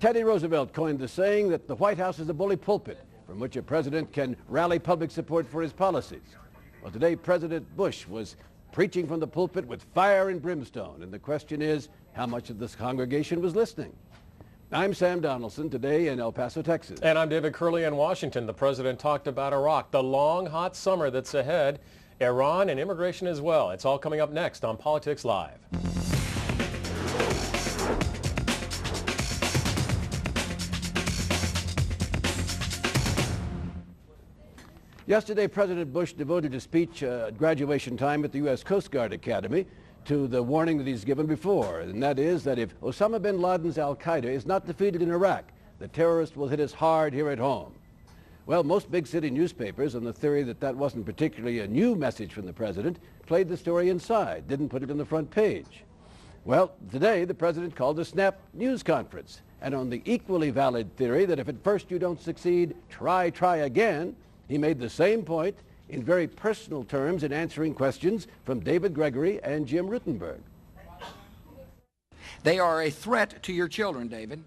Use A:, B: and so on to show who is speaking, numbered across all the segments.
A: Teddy Roosevelt coined the saying that the White House is a bully pulpit from which a president can rally public support for his policies. Well, today President Bush was preaching from the pulpit with fire and brimstone, and the question is, how much of this congregation was listening? I'm Sam Donaldson, today in El Paso, Texas.
B: And I'm David Curley in Washington. The president talked about Iraq, the long, hot summer that's ahead, Iran, and immigration as well. It's all coming up next on Politics Live.
A: Yesterday, President Bush devoted a speech at graduation time at the U.S. Coast Guard Academy to the warning that he's given before, and that is that if Osama bin Laden's al-Qaeda is not defeated in Iraq, the terrorists will hit us hard here at home. Well, most big city newspapers, on the theory that that wasn't particularly a new message from the president, played the story inside, didn't put it on the front page. Well, today the president called a snap news conference, and on the equally valid theory that if at first you don't succeed, try again, he made the same point in very personal terms in answering questions from David Gregory and Jim Rutenberg.
C: They are a threat to your children, David.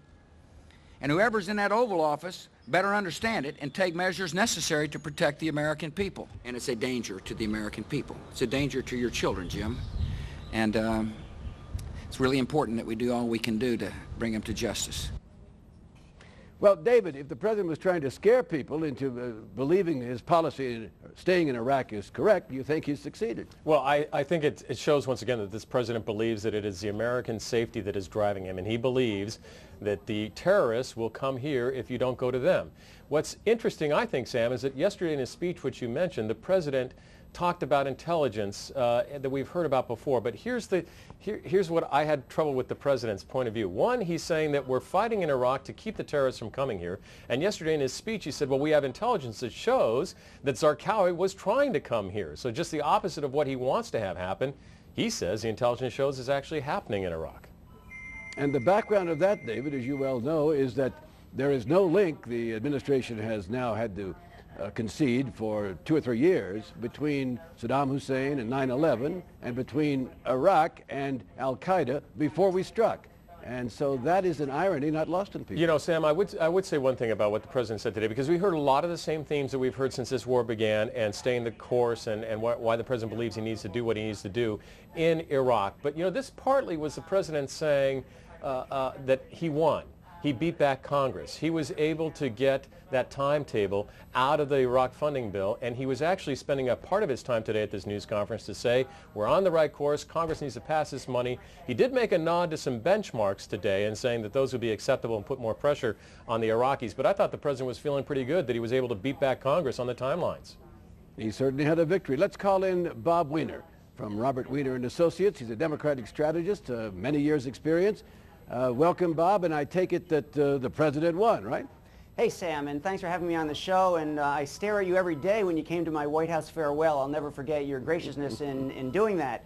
C: And whoever's in that Oval Office better understand it and take measures necessary to protect the American people. And it's a danger to the American people. It's a danger to your children, Jim. And it's really important that we do all we can do to bring them to justice.
A: Well, David, if the president was trying to scare people into believing his policy in staying in Iraq is correct, do you think he's succeeded?
B: Well, I think it shows once again that this president believes that it is the American safety that is driving him, and he believes that the terrorists will come here if you don't go to them. What's interesting, I think, Sam, is that yesterday in his speech, which you mentioned, the president talked about intelligence that we've heard about before, but here's what I had trouble with the president's point of view. One, he's saying that we're fighting in Iraq to keep the terrorists from coming here, and yesterday in his speech he said, well, we have intelligence that shows that Zarqawi was trying to come here. So just the opposite of what he wants to have happen, he says the intelligence shows is actually happening in Iraq.
A: And the background of that, David, as you well know, is that there is no link, the administration has now had to concede for 2 or 3 years, between Saddam Hussein and 9/11 and between Iraq and al-Qaeda before we struck. And so that is an irony not lost on people.
B: You know, Sam, I would say one thing about what the president said today, because we heard a lot of the same themes that we've heard since this war began, and staying the course, and why the president believes he needs to do what he needs to do in Iraq. But, you know, this partly was the president saying that he won. He beat back Congress. He was able to get that timetable out of the Iraq funding bill, and he was actually spending a part of his time today at this news conference to say, we're on the right course, Congress needs to pass this money. He did make a nod to some benchmarks today and saying that those would be acceptable and put more pressure on the Iraqis, but I thought the president was feeling pretty good that he was able to beat back Congress on the timelines.
A: He certainly had a victory. Let's call in Bob Weiner from Robert Weiner and Associates. He's a Democratic strategist, many years experience. Welcome, Bob, and I take it that the president won, right?
D: Hey, Sam, and thanks for having me on the show, and I stare at you every day when you came to my White House farewell. I'll never forget your graciousness in doing that.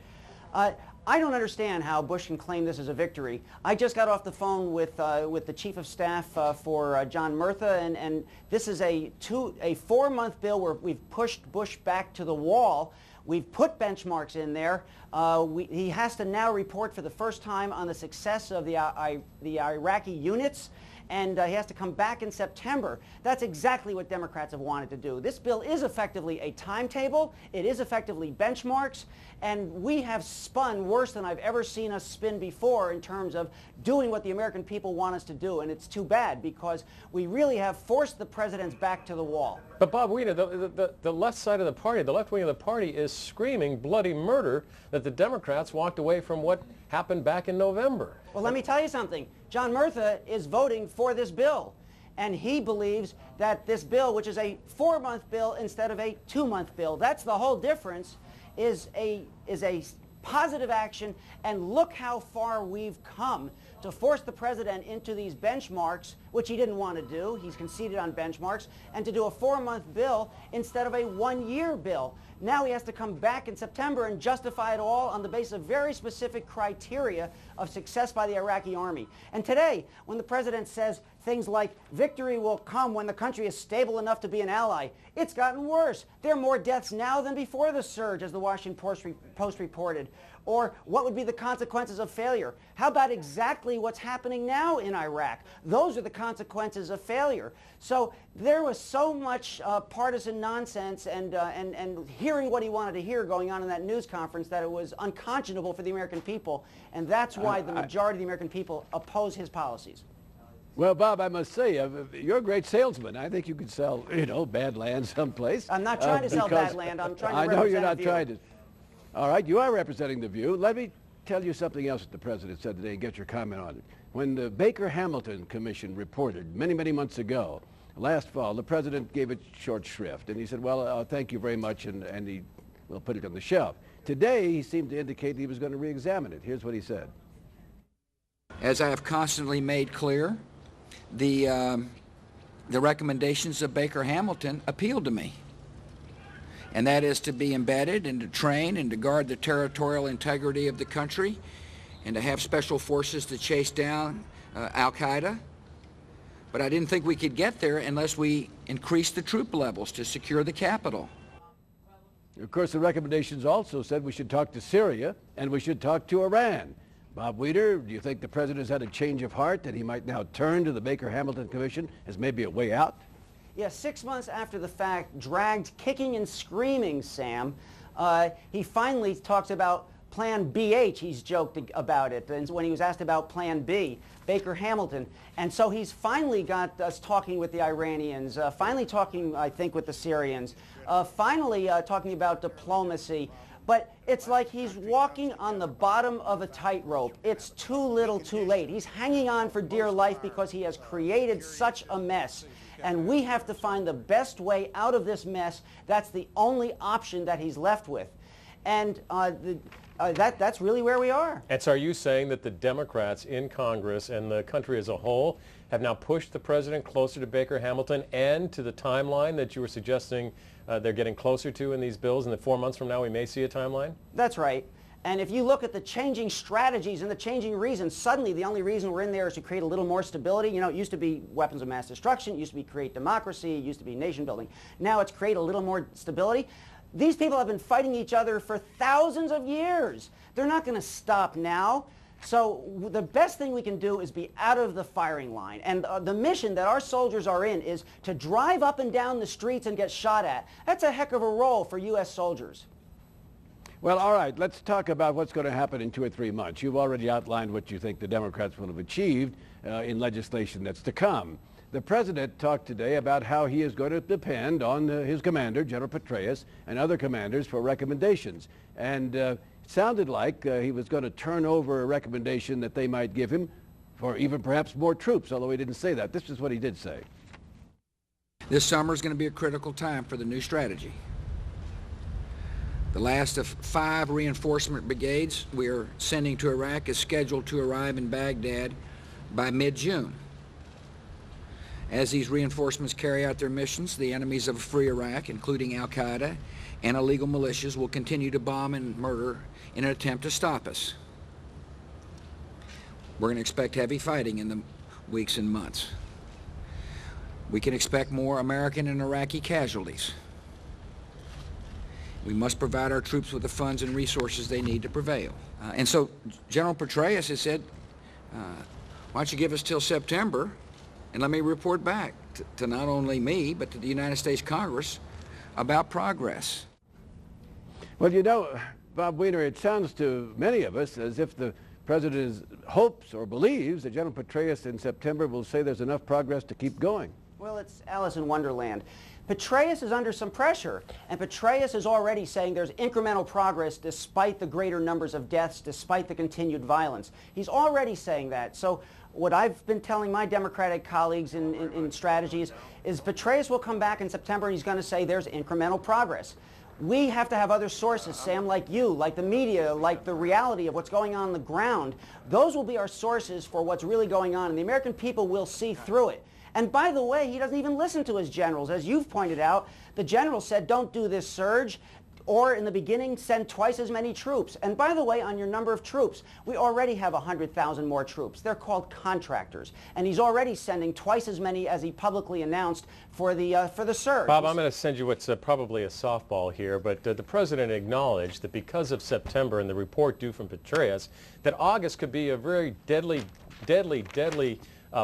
D: I don't understand how Bush can claim this as a victory. I just got off the phone with the Chief of Staff for John Murtha, and this is a 4-month bill where we've pushed Bush back to the wall. We've put benchmarks in there. He has to now report for the first time on the success of the Iraqi units, and he has to come back in September. That's exactly what Democrats have wanted to do. This bill is effectively a timetable. It is effectively benchmarks, and we have spun worse than I've ever seen us spin before in terms of doing what the American people want us to do, and it's too bad because we really have forced the president's back to the wall.
B: But Bob Weiner, the left side of the party, the left wing of the party is screaming bloody murder that the Democrats walked away from what happened back in November.
D: Well, let me tell you something. John Murtha is voting for this bill, and he believes that this bill, which is a 4-month bill instead of a 2-month bill, that's the whole difference, is a positive action, and look how far we've come to force the president into these benchmarks, which he didn't want to do. He's conceded on benchmarks, and to do a 4-month bill instead of a 1-year bill. Now he has to come back in September and justify it all on the basis of very specific criteria of success by the Iraqi army. And today, when the president says things like victory will come when the country is stable enough to be an ally. It's gotten worse. There are more deaths now than before the surge, as the Washington Post reported. Or what would be the consequences of failure? How about exactly what's happening now in Iraq? Those are the consequences of failure. So there was so much partisan nonsense and hearing what he wanted to hear going on in that news conference that it was unconscionable for the American people. And that's why the majority of the American people oppose his policies.
A: Well, Bob, I must say, you're a great salesman. I think you could sell, you know, bad land someplace.
D: I'm not trying to sell bad land. I'm trying to
A: I know you're not
D: represent
A: trying to. All right, you are representing the view. Let me tell you something else that the president said today and get your comment on it. When the Baker-Hamilton Commission reported many, many months ago, last fall, the president gave it short shrift. And he said, well, thank you very much, and he will put it on the shelf. Today, he seemed to indicate he was going to re-examine it. Here's what he said.
C: As I have constantly made clear, the recommendations of Baker-Hamilton appealed to me. And that is to be embedded and to train and to guard the territorial integrity of the country and to have special forces to chase down al-Qaeda. But I didn't think we could get there unless we increased the troop levels to secure the capital.
A: Of course, the recommendations also said we should talk to Syria and we should talk to Iran. Bob Weeder, do you think the president has had a change of heart, that he might now turn to the Baker-Hamilton Commission as maybe a way out?
D: Yes, 6 months after the fact, dragged kicking and screaming, Sam, he finally talks about Plan BH. He's joked about it and when he was asked about Plan B, Baker-Hamilton. And so he's finally got us talking with the Iranians, finally talking, I think, with the Syrians, finally talking about diplomacy. But it's like he's walking on the bottom of a tightrope. It's too little too late. He's hanging on for dear life because he has created such a mess. And we have to find the best way out of this mess. That's the only option that he's left with. And that's really where we are.
B: And so are you saying that the Democrats in Congress and the country as a whole have now pushed the president closer to Baker-Hamilton and to the timeline that you were suggesting they're getting closer to in these bills, and that 4 months from now we may see a timeline?
D: That's right. And if you look at the changing strategies and the changing reasons, suddenly the only reason we're in there is to create a little more stability. You know, it used to be weapons of mass destruction, it used to be create democracy, it used to be nation building. Now it's create a little more stability. These people have been fighting each other for thousands of years. They're not going to stop now. So the best thing we can do is be out of the firing line. And the mission that our soldiers are in is to drive up and down the streets and get shot at. That's a heck of a role for U.S. soldiers.
A: Well, all right, let's talk about what's going to happen in 2 or 3 months. You've already outlined what you think the Democrats will have achieved in legislation that's to come. The president talked today about how he is going to depend on his commander, General Petraeus, and other commanders for recommendations. And it sounded like he was going to turn over a recommendation that they might give him for even perhaps more troops, although he didn't say that. This is what he did say.
C: This summer is going to be a critical time for the new strategy. The last of 5 reinforcement brigades we are sending to Iraq is scheduled to arrive in Baghdad by mid-June. As these reinforcements carry out their missions, the enemies of a free Iraq, including al-Qaeda and illegal militias, will continue to bomb and murder in an attempt to stop us. We're going to expect heavy fighting in the weeks and months. We can expect more American and Iraqi casualties. We must provide our troops with the funds and resources they need to prevail. And so General Petraeus has said, why don't you give us till September and let me report back to not only me, but to the United States Congress about progress.
A: Well, you know, Bob Weiner, it sounds to many of us as if the president hopes or believes that General Petraeus in September will say there's enough progress to keep going.
D: Well, it's Alice in Wonderland. Petraeus is under some pressure, and Petraeus is already saying there's incremental progress despite the greater numbers of deaths, despite the continued violence. He's already saying that. So what I've been telling my Democratic colleagues in strategy is Petraeus will come back in September and he's going to say there's incremental progress. We have to have other sources, Sam, like you, like the media, like the reality of what's going on the ground. Those will be our sources for what's really going on, and the American people will see through it. And by the way, he doesn't even listen to his generals. As you've pointed out, the general said, don't do this surge. or in the beginning send twice as many troops. And by the way, on your number of troops, we already have 100,000 more troops. They're called contractors. And he's already sending twice as many as he publicly announced for the surge.
B: Bob, I'm going to send you what's probably a softball here, but the president acknowledged that because of September and the report due from Petraeus, that August could be a very deadly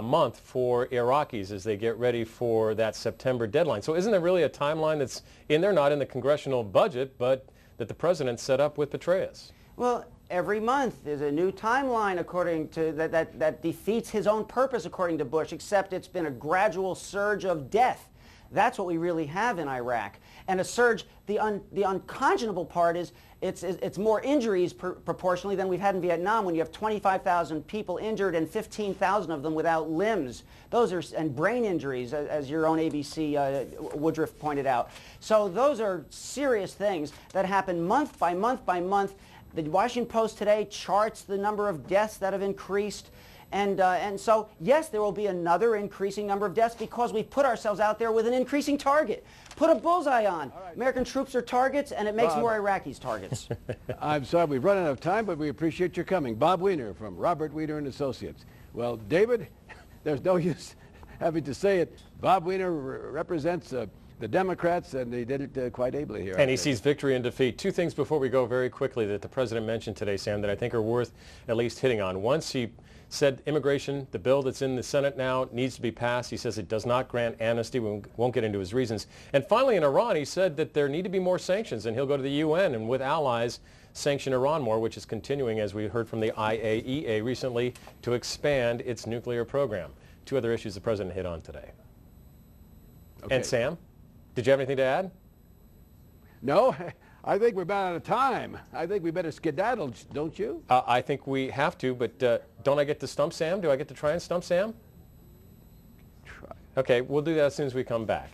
B: month for Iraqis as they get ready for that September deadline. So isn't there really a timeline that's in there, not in the congressional budget, but that the president set up with Petraeus?
D: Well, every month is a new timeline according to that defeats his own purpose according to Bush, except it's been a gradual surge of death. That's what we really have in Iraq. And a surge, the unconscionable part is it's more injuries proportionally than we've had in Vietnam, when you have 25,000 people injured and 15,000 of them without limbs. Those are, and brain injuries, as your own ABC Woodruff pointed out. So those are serious things that happen month by month by month. The Washington Post today charts the number of deaths that have increased. And so, yes, there will be another increasing number of deaths because we've put ourselves out there with an increasing target. Put a bullseye on. Right. American troops are targets, and it makes more Iraqis targets.
A: I'm sorry we've run out of time, but we appreciate your coming. Bob Weiner from Robert Weiner & Associates. Well, David, there's no use having to say it. Bob Weiner represents the Democrats, and they did it quite ably here.
B: And he sees victory and defeat. Two things before we go very quickly that the president mentioned today, Sam, that I think are worth at least hitting on. Once he said immigration, the bill that's in the Senate now, needs to be passed. He says it does not grant amnesty. We won't get into his reasons. And finally, in Iran, he said that there need to be more sanctions, and he'll go to the UN and with allies sanction Iran more, which is continuing, as we heard from the IAEA recently, to expand its nuclear program. Two other issues the president hit on today. Okay. And Sam, did you have anything to add?
A: No. I think we're about out of time. I think we better skedaddle, don't you?
B: I think we have to, but don't I get to stump Sam? Do I get to try and stump Sam?
A: Try.
B: Okay, we'll do that as soon as we come back.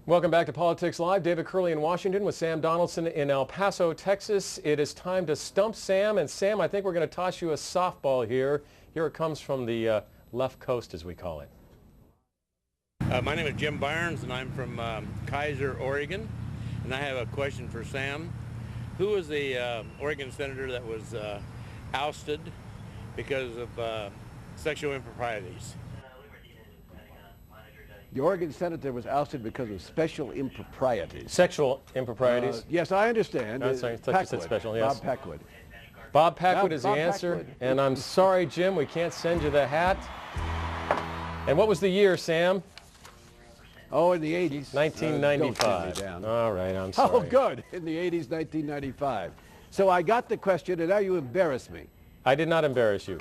B: Welcome back to Politics Live. David Curley in Washington with Sam Donaldson in El Paso, Texas. It is time to stump Sam. And Sam, I think we're going to toss you a softball here. Here it comes from the left coast, as we call it.
E: My name is Jim Barnes, and I'm from Kaiser, Oregon. And I have a question for Sam. Who was the Oregon senator that was ousted because of sexual improprieties?
A: The Oregon senator was ousted because of special improprieties.
B: Sexual improprieties?
A: Yes, I understand.
B: No, sorry, I thought you said special, yes.
A: Bob Packwood.
B: Bob Packwood is the
A: Bob
B: answer.
A: Packwood.
B: And I'm sorry, Jim, we can't send you the hat. And what was the year, Sam?
A: Oh, in the 80s.
B: 1995.
A: Don't down.
B: All right, I'm sorry.
A: Oh, good. In the 80s, 1995. So I got the question, and now you embarrass me.
B: I did not embarrass you.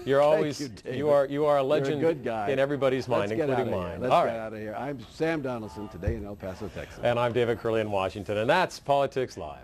B: You're always, you are a legend.
A: You're a good guy.
B: In everybody's mind, including mine.
A: Let's get out of here. I'm Sam Donaldson today in El Paso, Texas.
B: And I'm David Curley in Washington, and that's Politics Live.